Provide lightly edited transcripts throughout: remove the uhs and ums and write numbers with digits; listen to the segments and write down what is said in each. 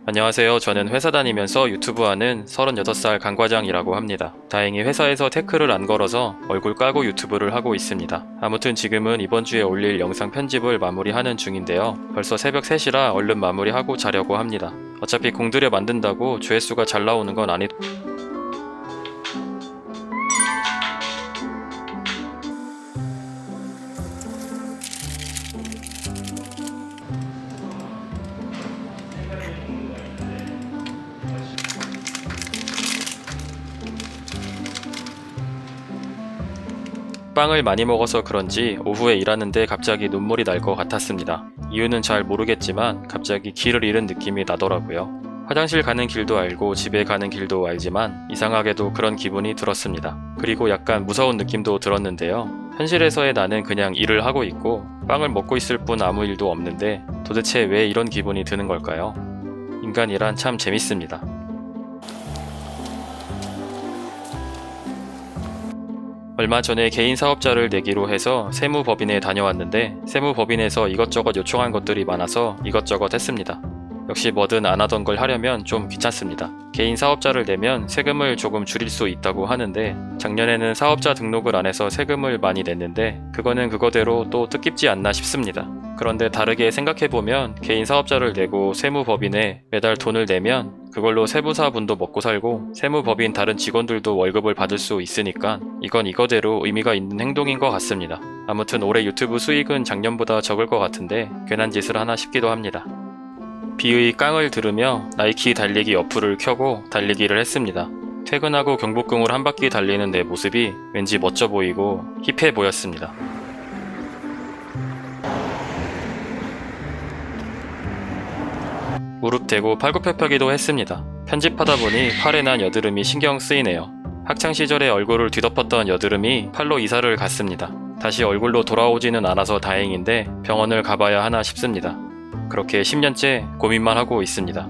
안녕하세요. 저는 회사 다니면서 유튜브 하는 36살 강과장이라고 합니다. 다행히 회사에서 태클을 안 걸어서 얼굴 까고 유튜브를 하고 있습니다. 아무튼 지금은 이번 주에 올릴 영상 편집을 마무리하는 중인데요. 벌써 새벽 3시라 얼른 마무리하고 자려고 합니다. 어차피 공들여 만든다고 조회수가 잘 나오는 건 아니... 빵을 많이 먹어서 그런지 오후에 일하는데 갑자기 눈물이 날 것 같았습니다. 이유는 잘 모르겠지만 갑자기 길을 잃은 느낌이 나더라고요. 화장실 가는 길도 알고 집에 가는 길도 알지만 이상하게도 그런 기분이 들었습니다. 그리고 약간 무서운 느낌도 들었는데요. 현실에서의 나는 그냥 일을 하고 있고 빵을 먹고 있을 뿐 아무 일도 없는데 도대체 왜 이런 기분이 드는 걸까요? 인간이란 참 재밌습니다. 얼마 전에 개인 사업자를 내기로 해서 세무법인에 다녀왔는데 세무법인에서 이것저것 요청한 것들이 많아서 이것저것 했습니다. 역시 뭐든 안 하던 걸 하려면 좀 귀찮습니다. 개인 사업자를 내면 세금을 조금 줄일 수 있다고 하는데 작년에는 사업자 등록을 안 해서 세금을 많이 냈는데 그거는 그거대로 또 뜻깊지 않나 싶습니다. 그런데 다르게 생각해보면 개인 사업자를 내고 세무법인에 매달 돈을 내면 그걸로 세무사분도 먹고 살고 세무법인 다른 직원들도 월급을 받을 수 있으니까 이건 이거대로 의미가 있는 행동인 것 같습니다. 아무튼 올해 유튜브 수익은 작년보다 적을 것 같은데 괜한 짓을 하나 싶기도 합니다. 비의 깡을 들으며 나이키 달리기 어플을 켜고 달리기를 했습니다. 퇴근하고 경복궁을 한 바퀴 달리는 내 모습이 왠지 멋져 보이고 힙해 보였습니다. 무릎 대고 팔굽혀펴기도 했습니다. 편집하다 보니 팔에 난 여드름이 신경 쓰이네요. 학창시절에 얼굴을 뒤덮었던 여드름이 팔로 이사를 갔습니다. 다시 얼굴로 돌아오지는 않아서 다행인데 병원을 가봐야 하나 싶습니다. 그렇게 10년째 고민만 하고 있습니다.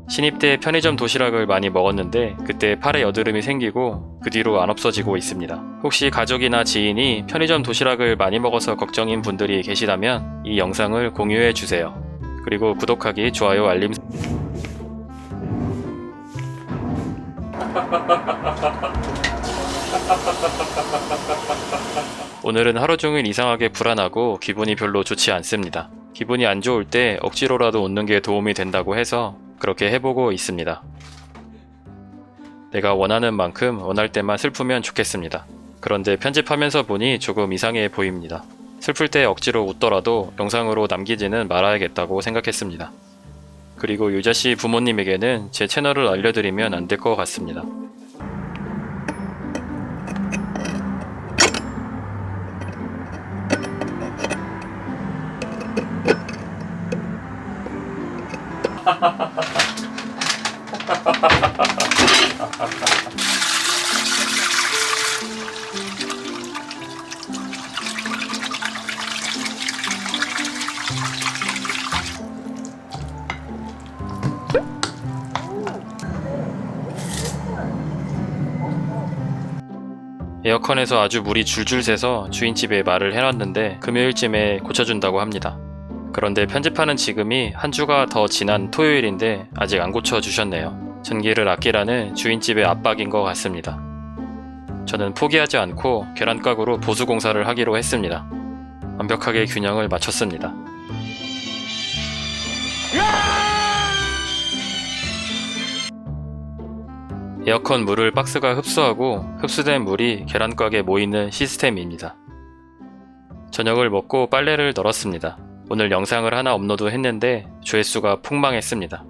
신입 때 편의점 도시락을 많이 먹었는데 그때 팔에 여드름이 생기고 그 뒤로 안 없어지고 있습니다. 혹시 가족이나 지인이 편의점 도시락을 많이 먹어서 걱정인 분들이 계시다면 이 영상을 공유해 주세요. 그리고 구독하기, 좋아요, 알림 오늘은 하루 종일 이상하게 불안하고 기분이 별로 좋지 않습니다. 기분이 안 좋을 때 억지로라도 웃는 게 도움이 된다고 해서 그렇게 해보고 있습니다. 내가 원하는 만큼 원할 때만 슬프면 좋겠습니다. 그런데 편집하면서 보니 조금 이상해 보입니다. 슬플 때 억지로 웃더라도 영상으로 남기지는 말아야겠다고 생각했습니다. 그리고 유자씨 부모님에게는 제 채널을 알려드리면 안 될 것 같습니다. 에어컨에서 아주 물이 줄줄 새서 주인집에 말을 해놨는데 금요일쯤에 고쳐준다고 합니다. 그런데 편집하는 지금이 한 주가 더 지난 토요일인데 아직 안 고쳐주셨네요. 전기를 아끼라는 주인집의 압박인 것 같습니다. 저는 포기하지 않고 계란가구로 보수공사를 하기로 했습니다. 완벽하게 균형을 맞췄습니다. 에어컨 물을 박스가 흡수하고 흡수된 물이 계란가게에 모이는 시스템입니다. 저녁을 먹고 빨래를 널었습니다. 오늘 영상을 하나 업로드 했는데 조회수가 폭망했습니다.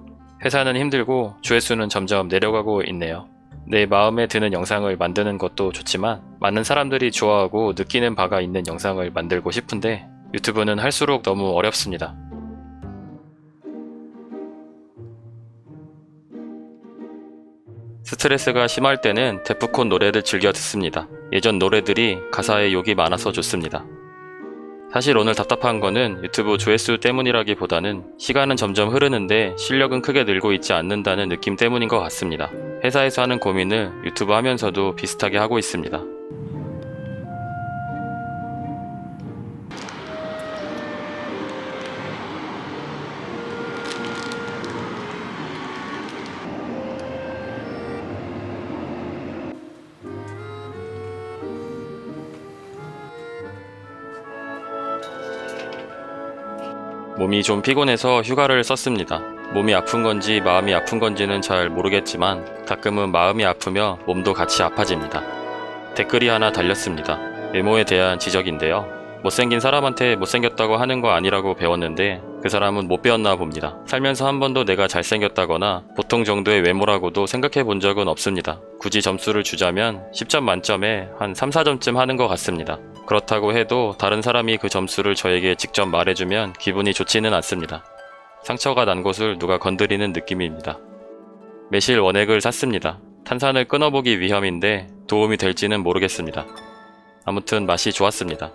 회사는 힘들고 조회수는 점점 내려가고 있네요. 내 마음에 드는 영상을 만드는 것도 좋지만 많은 사람들이 좋아하고 느끼는 바가 있는 영상을 만들고 싶은데 유튜브는 할수록 너무 어렵습니다. 스트레스가 심할 때는 데프콘 노래를 즐겨 듣습니다. 예전 노래들이 가사에 욕이 많아서 좋습니다. 사실 오늘 답답한 거는 유튜브 조회수 때문이라기보다는 시간은 점점 흐르는데 실력은 크게 늘고 있지 않는다는 느낌 때문인 것 같습니다. 회사에서 하는 고민을 유튜브 하면서도 비슷하게 하고 있습니다. 몸이 좀 피곤해서 휴가를 썼습니다. 몸이 아픈 건지 마음이 아픈 건지는 잘 모르겠지만 가끔은 마음이 아프며 몸도 같이 아파집니다. 댓글이 하나 달렸습니다. 외모에 대한 지적인데요. 못생긴 사람한테 못생겼다고 하는 거 아니라고 배웠는데 그 사람은 못 배웠나 봅니다. 살면서 한 번도 내가 잘생겼다거나 보통 정도의 외모라고도 생각해 본 적은 없습니다. 굳이 점수를 주자면 10점 만점에 한 3, 4점쯤 하는 것 같습니다. 그렇다고 해도 다른 사람이 그 점수를 저에게 직접 말해주면 기분이 좋지는 않습니다. 상처가 난 곳을 누가 건드리는 느낌입니다. 매실 원액을 샀습니다. 탄산을 끊어보기 위함인데 도움이 될지는 모르겠습니다. 아무튼 맛이 좋았습니다.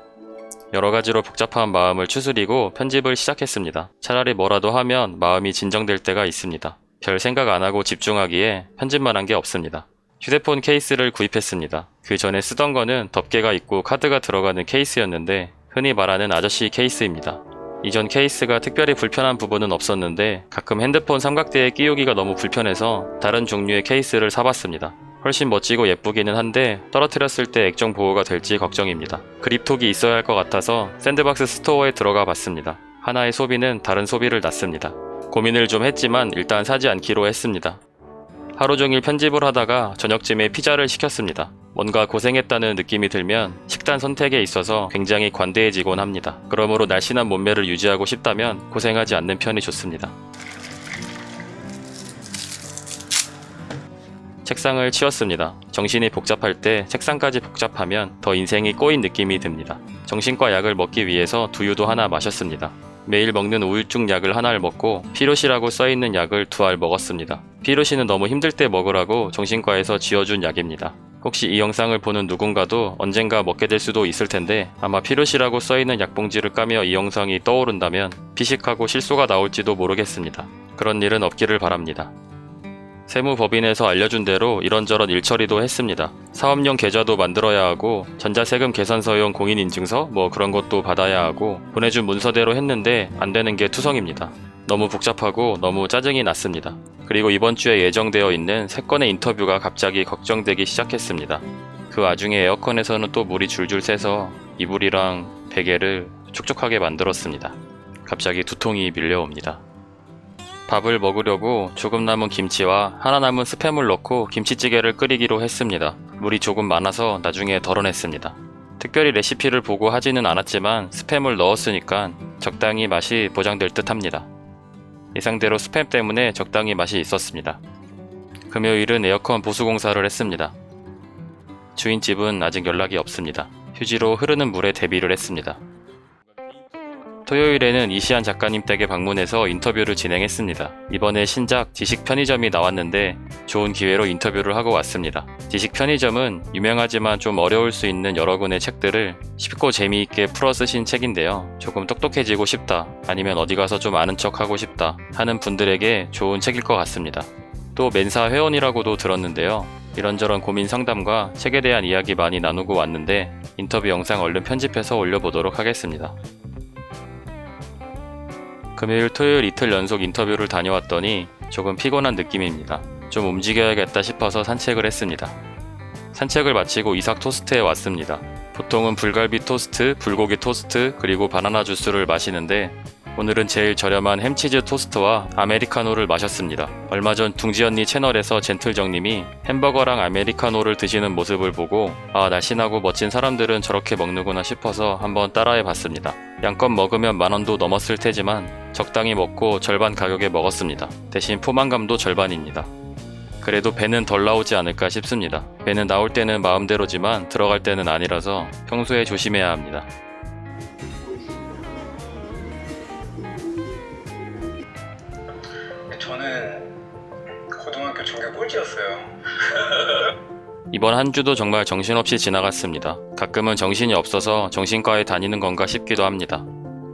여러가지로 복잡한 마음을 추스리고 편집을 시작했습니다. 차라리 뭐라도 하면 마음이 진정될 때가 있습니다. 별 생각 안 하고 집중하기에 편집만 한 게 없습니다. 휴대폰 케이스를 구입했습니다. 그 전에 쓰던 거는 덮개가 있고 카드가 들어가는 케이스였는데 흔히 말하는 아저씨 케이스입니다. 이전 케이스가 특별히 불편한 부분은 없었는데 가끔 핸드폰 삼각대에 끼우기가 너무 불편해서 다른 종류의 케이스를 사봤습니다. 훨씬 멋지고 예쁘기는 한데 떨어뜨렸을 때 액정 보호가 될지 걱정입니다. 그립톡이 있어야 할 것 같아서 샌드박스 스토어에 들어가 봤습니다. 하나의 소비는 다른 소비를 낳습니다. 고민을 좀 했지만 일단 사지 않기로 했습니다. 하루 종일 편집을 하다가 저녁쯤에 피자를 시켰습니다. 뭔가 고생했다는 느낌이 들면 식단 선택에 있어서 굉장히 관대해지곤 합니다. 그러므로 날씬한 몸매를 유지하고 싶다면 고생하지 않는 편이 좋습니다. 책상을 치웠습니다. 정신이 복잡할 때 책상까지 복잡하면 더 인생이 꼬인 느낌이 듭니다. 정신과 약을 먹기 위해서 두유도 하나 마셨습니다. 매일 먹는 우울증 약을 하나를 먹고 피로시라고 써있는 약을 2알 먹었습니다. 피로시는 너무 힘들 때 먹으라고 정신과에서 지어준 약입니다. 혹시 이 영상을 보는 누군가도 언젠가 먹게 될 수도 있을 텐데 아마 피로시라고 써있는 약봉지를 까며 이 영상이 떠오른다면 피식하고 실수가 나올지도 모르겠습니다. 그런 일은 없기를 바랍니다. 세무법인에서 알려준 대로 이런저런 일처리도 했습니다. 사업용 계좌도 만들어야 하고 전자세금 계산서용 공인인증서 뭐 그런 것도 받아야 하고 보내준 문서대로 했는데 안 되는 게 투성입니다. 너무 복잡하고 너무 짜증이 났습니다. 그리고 이번 주에 예정되어 있는 3건의 인터뷰가 갑자기 걱정되기 시작했습니다. 그 와중에 에어컨에서는 또 물이 줄줄 새서 이불이랑 베개를 촉촉하게 만들었습니다. 갑자기 두통이 밀려옵니다. 밥을 먹으려고 조금 남은 김치와 하나 남은 스팸을 넣고 김치찌개를 끓이기로 했습니다. 물이 조금 많아서 나중에 덜어냈습니다. 특별히 레시피를 보고 하지는 않았지만 스팸을 넣었으니까 적당히 맛이 보장될 듯 합니다. 예상대로 스팸 때문에 적당히 맛이 있었습니다. 금요일은 에어컨 보수공사를 했습니다. 주인집은 아직 연락이 없습니다. 휴지로 흐르는 물에 대비를 했습니다. 토요일에는 이시안 작가님 댁에 방문해서 인터뷰를 진행했습니다. 이번에 신작 지식 편의점이 나왔는데 좋은 기회로 인터뷰를 하고 왔습니다. 지식 편의점은 유명하지만 좀 어려울 수 있는 여러 권의 책들을 쉽고 재미있게 풀어 쓰신 책인데요. 조금 똑똑해지고 싶다, 아니면 어디 가서 좀 아는 척 하고 싶다 하는 분들에게 좋은 책일 것 같습니다. 또 멘사 회원이라고도 들었는데요. 이런저런 고민 상담과 책에 대한 이야기 많이 나누고 왔는데 인터뷰 영상 얼른 편집해서 올려보도록 하겠습니다. 금요일 토요일 이틀 연속 인터뷰를 다녀왔더니 조금 피곤한 느낌입니다. 좀 움직여야겠다 싶어서 산책을 했습니다. 산책을 마치고 이삭 토스트에 왔습니다. 보통은 불갈비 토스트, 불고기 토스트, 그리고 바나나 주스를 마시는데 오늘은 제일 저렴한 햄치즈 토스트와 아메리카노를 마셨습니다. 얼마 전 둥지언니 채널에서 젠틀정님이 햄버거랑 아메리카노를 드시는 모습을 보고 아, 날씬하고 멋진 사람들은 저렇게 먹는구나 싶어서 한번 따라해 봤습니다. 양껏 먹으면 10,000원도 넘었을 테지만 적당히 먹고 절반 가격에 먹었습니다. 대신 포만감도 절반입니다. 그래도 배는 덜 나오지 않을까 싶습니다. 배는 나올 때는 마음대로지만 들어갈 때는 아니라서 평소에 조심해야 합니다. 저는 고등학교 전교 꼴찌였어요. 이번 한 주도 정말 정신없이 지나갔습니다. 가끔은 정신이 없어서 정신과에 다니는 건가 싶기도 합니다.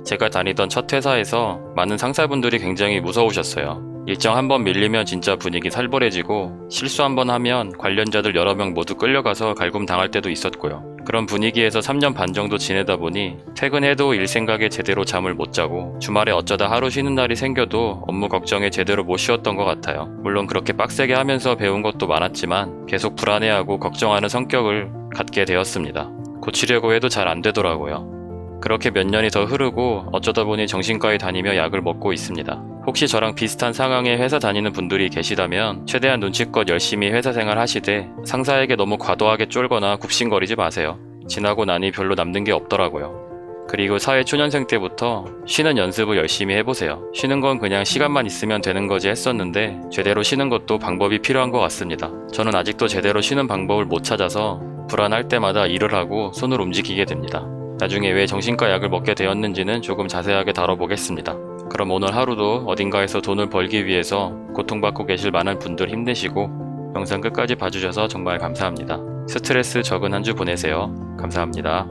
제가 다니던 첫 회사에서 많은 상사분들이 굉장히 무서우셨어요. 일정 한번 밀리면 진짜 분위기 살벌해지고 실수 한번 하면 관련자들 여러 명 모두 끌려가서 갈굼 당할 때도 있었고요. 그런 분위기에서 3년 반 정도 지내다 보니 퇴근해도 일 생각에 제대로 잠을 못 자고 주말에 어쩌다 하루 쉬는 날이 생겨도 업무 걱정에 제대로 못 쉬었던 것 같아요. 물론 그렇게 빡세게 하면서 배운 것도 많았지만 계속 불안해하고 걱정하는 성격을 갖게 되었습니다. 고치려고 해도 잘 안 되더라고요. 그렇게 몇 년이 더 흐르고 어쩌다 보니 정신과에 다니며 약을 먹고 있습니다. 혹시 저랑 비슷한 상황에 회사 다니는 분들이 계시다면 최대한 눈치껏 열심히 회사 생활 하시되 상사에게 너무 과도하게 쫄거나 굽신거리지 마세요. 지나고 나니 별로 남는 게 없더라고요. 그리고 사회 초년생 때부터 쉬는 연습을 열심히 해보세요. 쉬는 건 그냥 시간만 있으면 되는 거지 했었는데 제대로 쉬는 것도 방법이 필요한 것 같습니다. 저는 아직도 제대로 쉬는 방법을 못 찾아서 불안할 때마다 일을 하고 손을 움직이게 됩니다. 나중에 왜 정신과 약을 먹게 되었는지는 조금 자세하게 다뤄보겠습니다. 그럼 오늘 하루도 어딘가에서 돈을 벌기 위해서 고통받고 계실 많은 분들 힘내시고 영상 끝까지 봐주셔서 정말 감사합니다. 스트레스 적은 한 주 보내세요. 감사합니다.